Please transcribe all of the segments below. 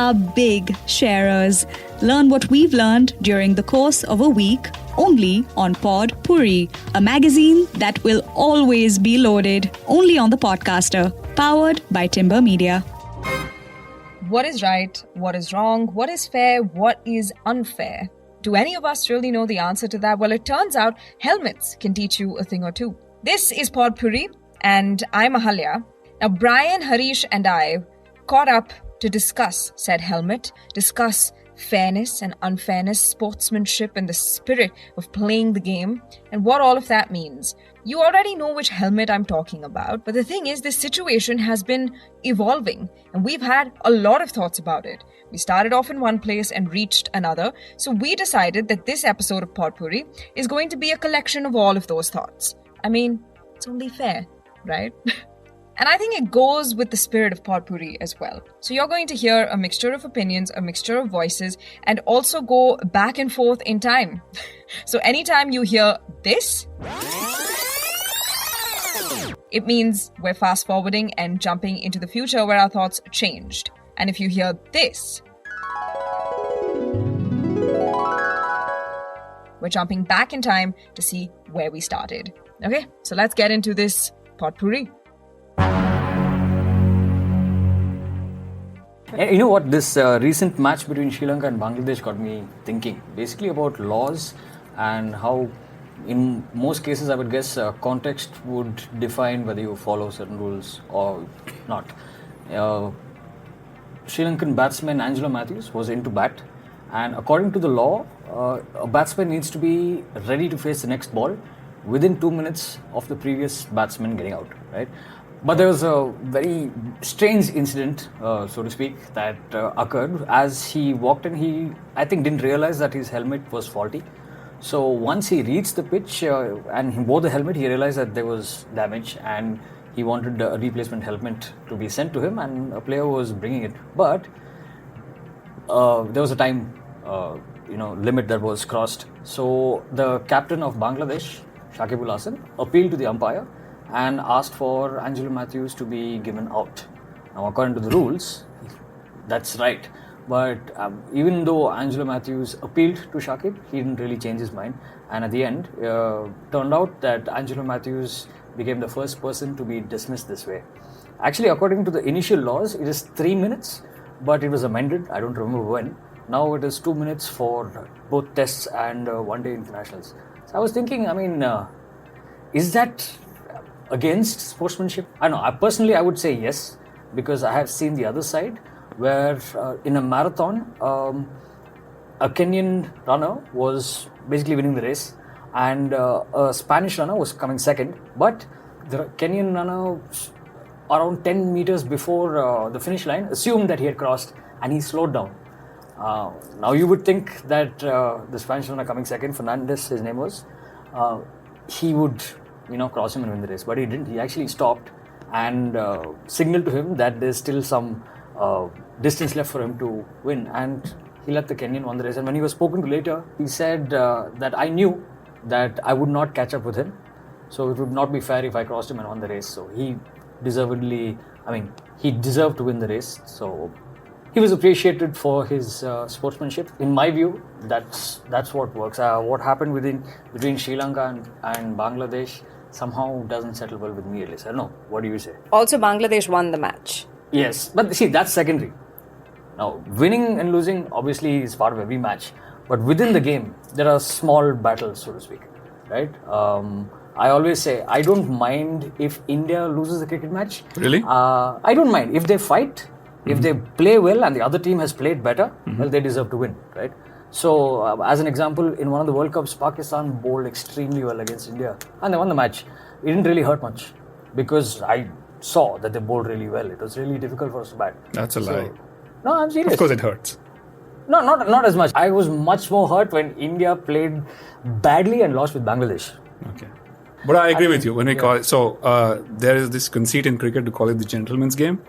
are big sharers. Learn what we've learned during the course of a week only on Pod Pourri, a magazine that will always be loaded, only on the Podcaster, powered by Timber Media. What is right? What is wrong? What is fair? What is unfair? Do any of us really know the answer to that? Well, it turns out helmets can teach you a thing or two. This is Pod Pourri, and I'm Ahalya. Now, Brian, Harish, and I caught up to discuss said helmet, discuss fairness and unfairness, sportsmanship, and the spirit of playing the game, and what all of that means. You already know which helmet I'm talking about, but the thing is, this situation has been evolving, and we've had a lot of thoughts about it. We started off in one place and reached another, so we decided that this episode of Pod Pourri is going to be a collection of all of those thoughts. I mean, it's only fair, right? And I think it goes with the spirit of Pod Pourri as well. So you're going to hear a mixture of opinions, a mixture of voices, and also go back and forth in time. So anytime you hear this, it means we're fast forwarding and jumping into the future where our thoughts changed. And if you hear this, we're jumping back in time to see where we started. Okay, so let's get into this Pod Pourri. You know what, this recent match between Sri Lanka and Bangladesh got me thinking basically about laws and how in most cases I would guess context would define whether you follow certain rules or not. Sri Lankan batsman Angelo was into bat, and according to the law, a batsman needs to be ready to face the next ball within 2 minutes of the previous batsman getting out, right? But there was a very strange incident, so to speak, that occurred. As he walked in, he, I think, didn't realize that his helmet was faulty. So once he reached the pitch and he wore the helmet, he realized that there was damage and he wanted a replacement helmet to be sent to him, and a player was bringing it. But there was a time, limit that was crossed. So the captain of Bangladesh, Shakib Al-Hasan, appealed to the umpire and asked for Angelo to be given out. Now, according to the rules, that's right. But even though Angelo appealed to Shakib, he didn't really change his mind. And at the end, turned out that Angelo became the first person to be dismissed this way. Actually, according to the initial laws, it is 3 minutes, but it was amended. I don't remember when. Now it is 2 minutes for both tests and one-day internationals. So I was thinking, is that against sportsmanship? I know. I would say yes, because I have seen the other side, where in a marathon, a Kenyan runner was basically winning the race, and a Spanish runner was coming second. But the Kenyan runner, around 10 meters before the finish line, assumed that he had crossed, and he slowed down. Now you would think that the Spanish runner coming second, Fernandez, his name was, he would cross him and win the race. But he didn't. He actually stopped and signaled to him that there's still some distance left for him to win. And he let the Kenyan win the race. And when he was spoken to later, he said that I knew that I would not catch up with him. So it would not be fair if I crossed him and won the race. So he deserved to win the race. So he was appreciated for his sportsmanship. In my view, that's what works. What happened between Sri Lanka and Bangladesh somehow doesn't settle well with me, at least. I don't know. What do you say? Also, Bangladesh won the match. Yes, but see, that's secondary. Now, winning and losing obviously is part of every match. But within the game, there are small battles, so to speak. Right? I always say, I don't mind if India loses the cricket match. Really? I don't mind. If they fight, if they play well and the other team has played better, well, they deserve to win, right? So, as an example, in one of the World Cups, Pakistan bowled extremely well against India and they won the match. It didn't really hurt much because I saw that they bowled really well. It was really difficult for us to bat. That's a lie. No, I'm serious. Of course it hurts. No, not as much. I was much more hurt when India played badly and lost with Bangladesh. Okay. But I agree with you. When we call it, there is this conceit in cricket to call it the gentleman's game.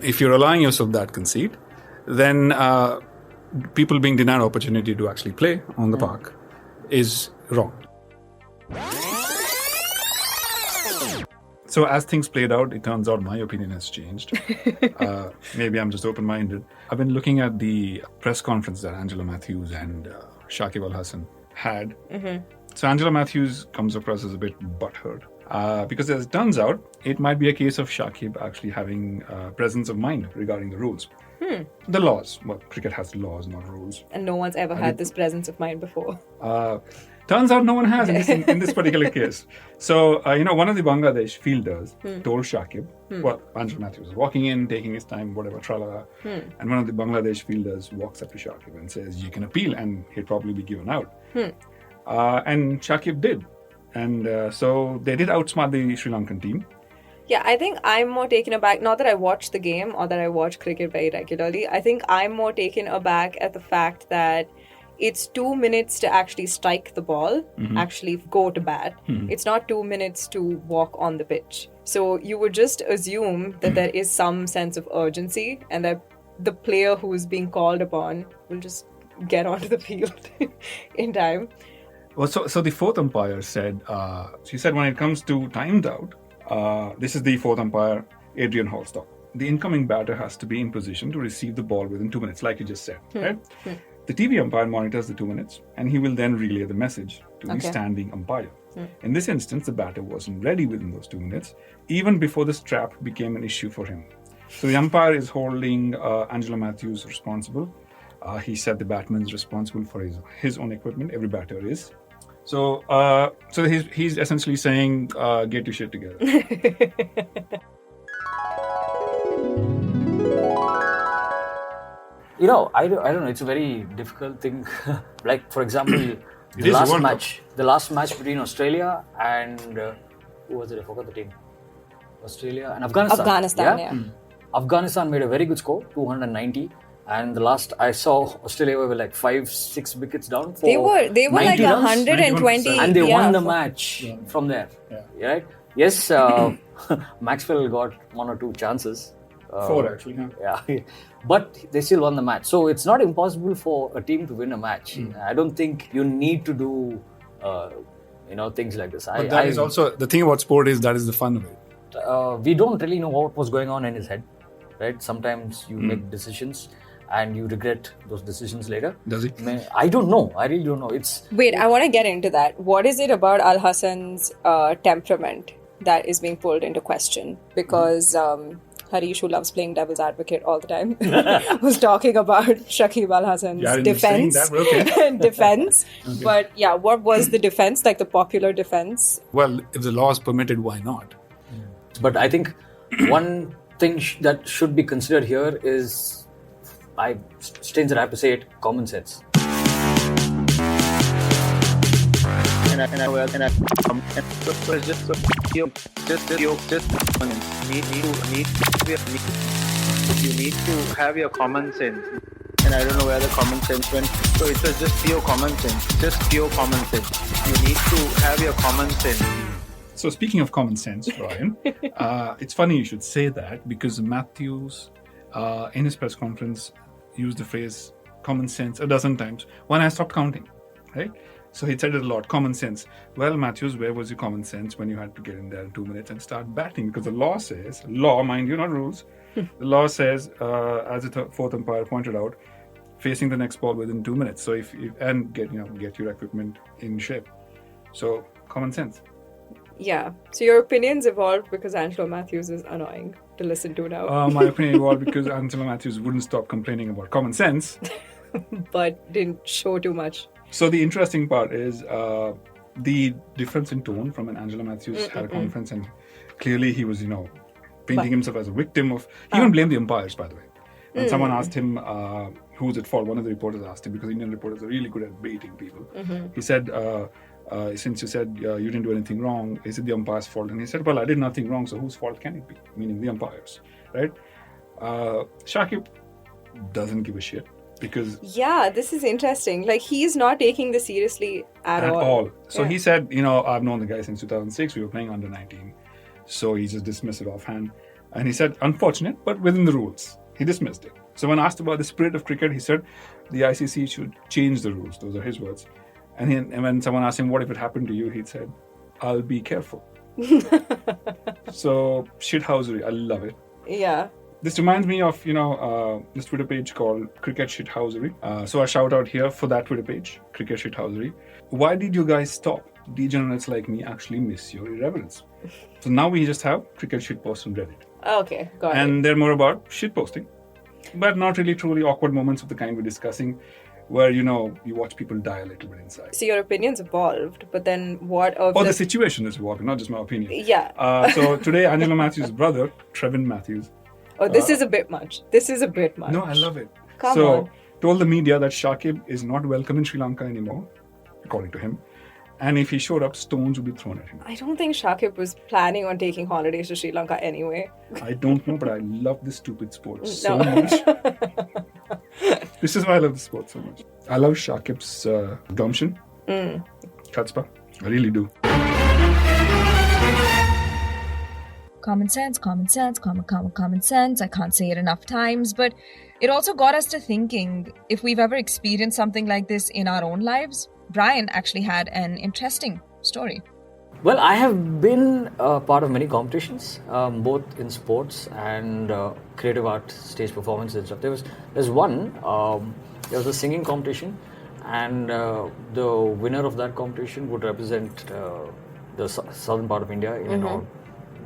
If you're allowing yourself that conceit, then people being denied opportunity to actually play on the park is wrong. So as things played out, it turns out my opinion has changed. Maybe I'm just open-minded. I've been looking at the press conference that Angelo Matthews and Shakib Al-Hasan had. So Angelo Matthews comes across as a bit butthurt. Because as it turns out, it might be a case of Shakib actually having presence of mind regarding the rules. The laws. Well, cricket has laws, not rules. And no one's ever had this presence of mind before. Turns out no one has in this particular case. So, one of the Bangladesh fielders told Shakib, Angelo Matthews was walking in, taking his time, whatever, tralala. And one of the Bangladesh fielders walks up to Shakib and says, you can appeal, and he'll probably be given out. And Shakib did. And so they did outsmart the Sri Lankan team. Yeah, I think I'm more taken aback, not that I watch the game or that I watch cricket very regularly. I think I'm more taken aback at the fact that it's 2 minutes to actually strike the ball, actually go to bat. It's not 2 minutes to walk on the pitch. So you would just assume that there is some sense of urgency and that the player who is being called upon will just get onto the field in time. Well, so the fourth umpire said, she said when it comes to timed out, this is the fourth umpire, Adrian Holstock. The incoming batter has to be in position to receive the ball within 2 minutes, like you just said, right? The TV umpire monitors the 2 minutes, and he will then relay the message to the standing umpire. In this instance, the batter wasn't ready within those 2 minutes, even before the strap became an issue for him. So the umpire is holding Angelo Matthews responsible. He said the batsman is responsible for his own equipment. Every batter is. So he's essentially saying, get your shit together. I don't know. It's a very difficult thing. Like, for example, the last match between Australia and who was it? I forgot the team. Australia and Afghanistan. Yeah. Afghanistan made a very good score, 290. And the last I saw, Australia were like 5-6 wickets down. They were like 120, and they won the match from there. Yeah. Right? Yes, Maxwell got 1 or 2 chances. 4 actually. Yeah, but they still won the match. So it's not impossible for a team to win a match. I don't think you need to do, things like this. But that is also the thing about sport is that is the fun of it. We don't really know what was going on in his head, right? Sometimes you make decisions and you regret those decisions later. Does he? I don't know. I really don't know. Wait, I want to get into that. What is it about Al-Hasan's temperament that is being pulled into question? Because Harish, who loves playing devil's advocate all the time, was talking about Shakib Al-Hasan's defense. Okay. But yeah, what was the defense, like the popular defense? Well, if the law is permitted, why not? But I think one thing that should be considered here is, strange that I have to say it, common sense. You need to have your common sense. And I don't know where the common sense went. So it was just pure common sense. Just pure common sense. You need to have your common sense. So speaking of common sense, Brian, it's funny you should say that because Matthews, in his press conference, used the phrase common sense a dozen times when I stopped counting, right? So he said it a lot, common sense. Well, Matthews, where was your common sense when you had to get in there in 2 minutes and start batting? Because the law says, mind you, not rules, the law says, as the fourth umpire pointed out, facing the next ball within 2 minutes. So if get your equipment in shape. So common sense. Yeah. So your opinions evolved because Angelo Matthews is annoying to listen to now. My opinion evolved because Angelo Matthews wouldn't stop complaining about common sense. But didn't show too much. So the interesting part is the difference in tone from when Angelo Matthews had a conference and clearly he was, painting himself as a victim of... He even blamed the umpires, by the way. When someone asked him who's at fault, one of the reporters asked him, because Indian reporters are really good at baiting people. He said... since you said you didn't do anything wrong, is it the umpire's fault? And he said, well, I did nothing wrong, so whose fault can it be? Meaning the umpires, right? Shakib doesn't give a shit because... Yeah, this is interesting. Like, he's not taking this seriously at all. So he said, I've known the guy since 2006. We were playing under 19. So he just dismissed it offhand. And he said, unfortunate, but within the rules. He dismissed it. So when asked about the spirit of cricket, he said, the ICC should change the rules. Those are his words. And when someone asked him, what if it happened to you? He said, I'll be careful. So, shithousery, I love it. Yeah. This reminds me of, this Twitter page called Cricket Shithousery. So a shout out here for that Twitter page, Cricket Shithousery. Why did you guys stop? Degenerates like me actually miss your irreverence. So now we just have Cricket Shitpost on Reddit. Okay, got it. And they're more about shitposting, but not really truly awkward moments of the kind we're discussing, where, you watch people die a little bit inside. So your opinion's evolved, but then what of the situation is evolving, not just my opinion. Yeah. So today, Angelo Matthews' brother, Trevin Matthews. Oh, this is a bit much. This is a bit much. No, I love it. Come on. Told the media that Shakib is not welcome in Sri Lanka anymore, according to him. And if he showed up, stones would be thrown at him. I don't think Shakib was planning on taking holidays to Sri Lanka anyway. I don't know, but I love this stupid sport so much. This is why I love the sport so much. I love Shakib's gumption. Chutzpah. I really do. Common sense, common sense, common sense. I can't say it enough times, but it also got us to thinking if we've ever experienced something like this in our own lives. Brian actually had an interesting story. Well, I have been part of many competitions, both in sports and creative art, stage performances and stuff. There's one, there was a singing competition, and the winner of that competition would represent the southern part of India in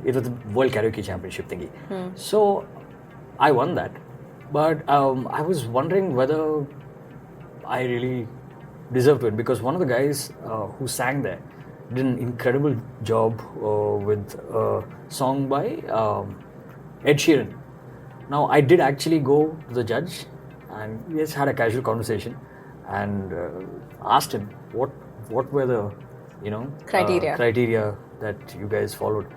it was the World Karaoke Championship thingy. So I won that, but I was wondering whether I really deserved it, because one of the guys who sang there did an incredible job with a song by Ed Sheeran. Now, I did actually go to the judge and we just had a casual conversation and asked him what were the criteria that you guys followed.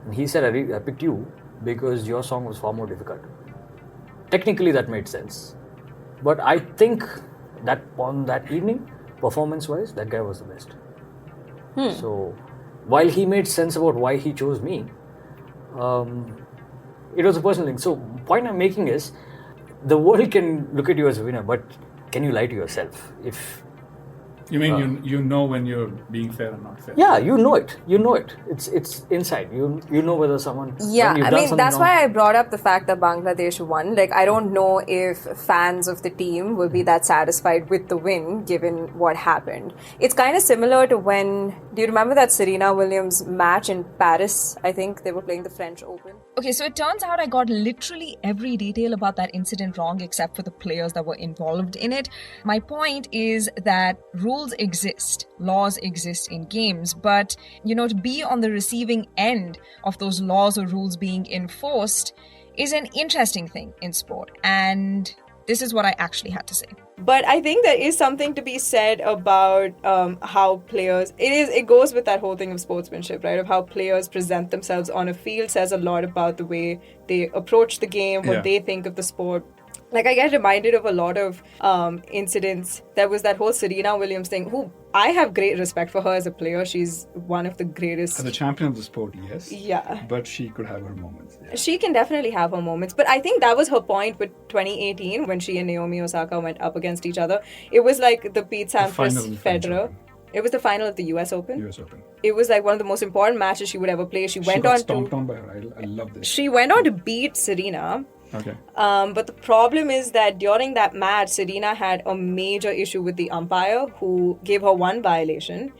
And he said, I picked you because your song was far more difficult. Technically, that made sense. But I think that on that evening, performance-wise, that guy was the best. So, while he made sense about why he chose me, it was a personal thing. So, point I'm making is, the world can look at you as a winner, but can you lie to yourself? You mean you know when you're being fair or not fair? Yeah, you know it. It's inside. You know whether someone. Yeah, I mean that's why I brought up the fact that Bangladesh won. Like, I don't know if fans of the team will be that satisfied with the win given what happened. It's kind of similar to when, do you remember that Serena Williams match in Paris? I think they were playing the French Open. Okay, so it turns out I got literally every detail about that incident wrong except for the players that were involved in it. My point is that rules exist, laws exist in games, but, to be on the receiving end of those laws or rules being enforced is an interesting thing in sport. And this is what I actually had to say. But I think there is something to be said about how players, it goes with that whole thing of sportsmanship, right? Of how players present themselves on a field says a lot about the way they approach the game, what they think of the sport. Like, I get reminded of a lot of incidents. There was that whole Serena Williams thing, who I have great respect for her as a player. She's one of the greatest. As a champion of the sport, yes. Yeah. But she could have her moments. Yeah. She can definitely have her moments. But I think that was her point with 2018 when she and Naomi Osaka went up against each other. It was like the Pete Sampras Federer. It was the final of the US Open. US Open. It was like one of the most important matches she would ever play. She went got on stomped on by her. I love this. She went on to beat Serena. Okay. But the problem is that during that match, Serena had a major issue with the umpire who gave her one violation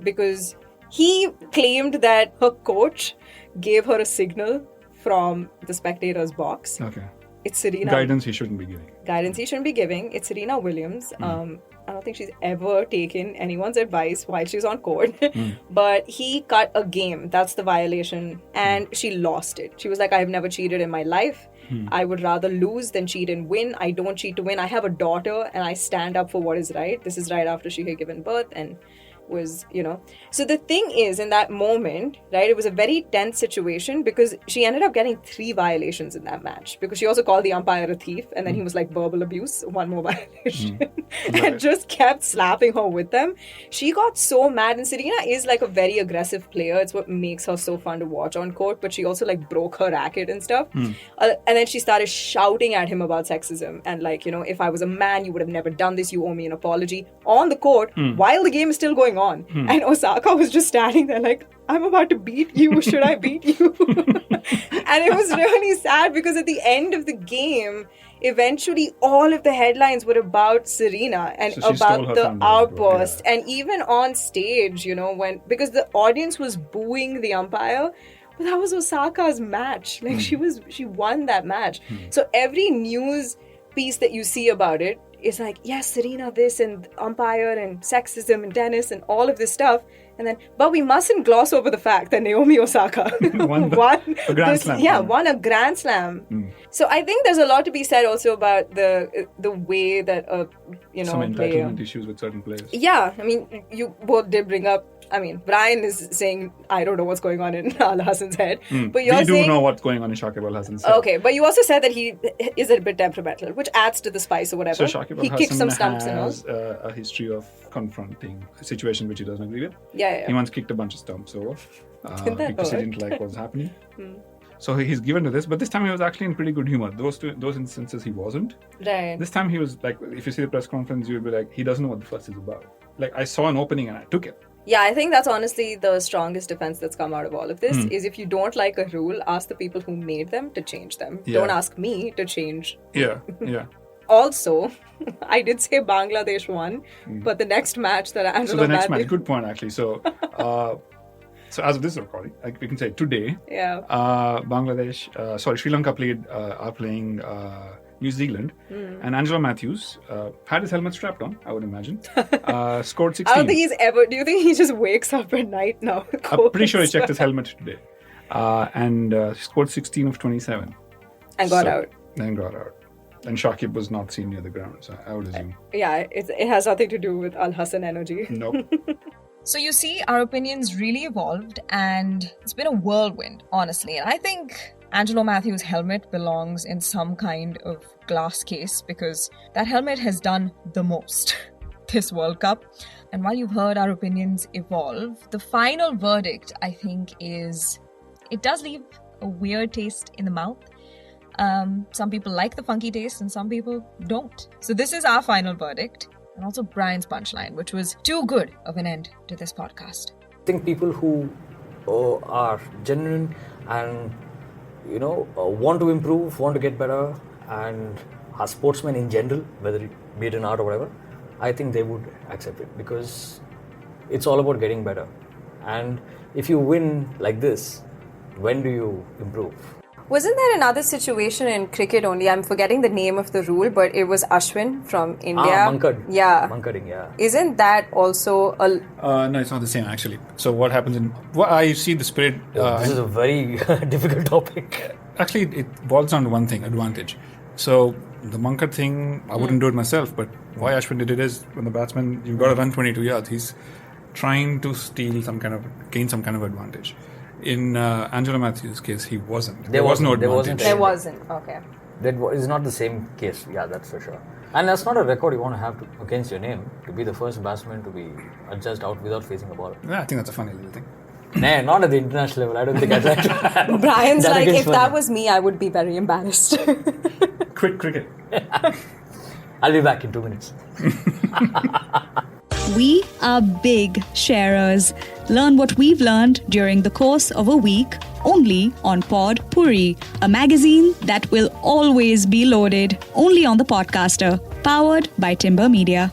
because he claimed that her coach gave her a signal from the spectator's box. Okay. It's Serena. Guidance he shouldn't be giving. It's Serena Williams. I don't think she's ever taken anyone's advice while she's on court. But he cut a game. That's the violation. And she lost it. She was like, I've never cheated in my life. I would rather lose than cheat and win. I don't cheat to win. I have a daughter and I stand up for what is right. This is right after she had given birth and was, So the thing is, in that moment, right, it was a very tense situation because she ended up getting 3 violations in that match because she also called the umpire a thief and then he was like verbal abuse, 1 more violation and just kept slapping her with them. She got so mad, and Serena is like a very aggressive player. It's what makes her so fun to watch on court, but she also like broke her racket and stuff. And then she started shouting at him about sexism and like, if I was a man, you would have never done this. You owe me an apology on the court while the game is still going going on. And Osaka was just standing there like, I'm about to beat you. Should I beat you? And it was really sad because at the end of the game, eventually all of the headlines were about Serena and So she about stole her the thunder, outburst. yeah. And even on stage, because the audience was booing the umpire, but that was Osaka's match. Like she won that match. So every news piece that you see about it is like, yes, Serena this and umpire and sexism and tennis and all of this stuff. And then, but we mustn't gloss over the fact that Naomi Osaka Won a Grand Slam. Yeah, won a Grand Slam. So I think there's a lot to be said also about the way that Some player. entitlement issues with certain players. Yeah, I mean, you both did bring up. I mean, Brian is saying, I don't know what's going on in Al-Hasan's head. But you're We do saying, know what's going on in Shakib Al-Hasan's head. okay, but you also said that he is a bit temperamental, which adds to the spice or whatever. So Shakib He kicked some Al-Hasan stumps and all. has a history of confronting a situation which he doesn't agree with. Yeah. He once kicked a bunch of stumps over Did that because he work? didn't like what was happening. So he's given to this, but this time he was actually in pretty good humor. Those instances he wasn't. Right. This time he was like, if you see the press conference, you'll be like, he doesn't know what the fuss is about. Like, I saw an opening and I took it. Yeah, I think that's honestly the strongest defense that's come out of all of this is if you don't like a rule, ask the people who made them to change them. Yeah. Don't ask me to change. Yeah. Also, I did say Bangladesh won, but the next match that Angelo So the next Matthews- match, good point actually. So, so as of this recording, like we can say today, Yeah. Sri Lanka are playing New Zealand, and Angelo Matthews had his helmet strapped on, I would imagine, scored 16. I don't think he's ever. Do you think he just wakes up at night now? I'm pretty sure he checked his helmet today, and scored 16 of 27. And got out. And got out. And Shakib was not seen near the ground, so I would assume. Yeah, it has nothing to do with Al-Hasan energy. Nope. So you see, our opinions really evolved and it's been a whirlwind, honestly. And I think Angelo Matthews' helmet belongs in some kind of glass case because that helmet has done the most this World Cup. And while you've heard our opinions evolve, the final verdict, I think, is it does leave a weird taste in the mouth. Some people like the funky taste and some people don't. So this is our final verdict. And also Brian's punchline, which was too good of an end to this podcast. I think people who are genuine and want to improve, want to get better, and are sportsmen in general, whether it be it in art or whatever, I think they would accept it because it's all about getting better. And if you win like this, when do you improve? Wasn't there another situation in cricket only? I'm forgetting the name of the rule, but it was Ashwin from India. Bunkered. Yeah. Bunkering, yeah. Isn't that also a... No, it's not the same actually. So what happens I see the spirit. This is a very difficult topic. Actually, it boils down to one thing: advantage. So the bunker thing, I wouldn't do it myself, but why Ashwin did it is when the batsman, you've got to run 22 yards. He's trying to gain some kind of advantage. In Angelo Matthews' case, he wasn't. There was no advantage. There wasn't. Okay. That is not the same case. Yeah, that's for sure. And that's not a record you want to have against your name, to be the first batsman to be adjudged out without facing a ball. Yeah, I think that's a funny little thing. Nah, not at the international level. I don't think I'd like to have Brian's that like, against if my that name. was me, I would be very embarrassed. Quick cricket. I'll be back in 2 minutes. We are big sharers. Learn what we've learned during the course of a week only on Pod Pourri, a magazine that will always be loaded only on the Podcaster, powered by Timber Media.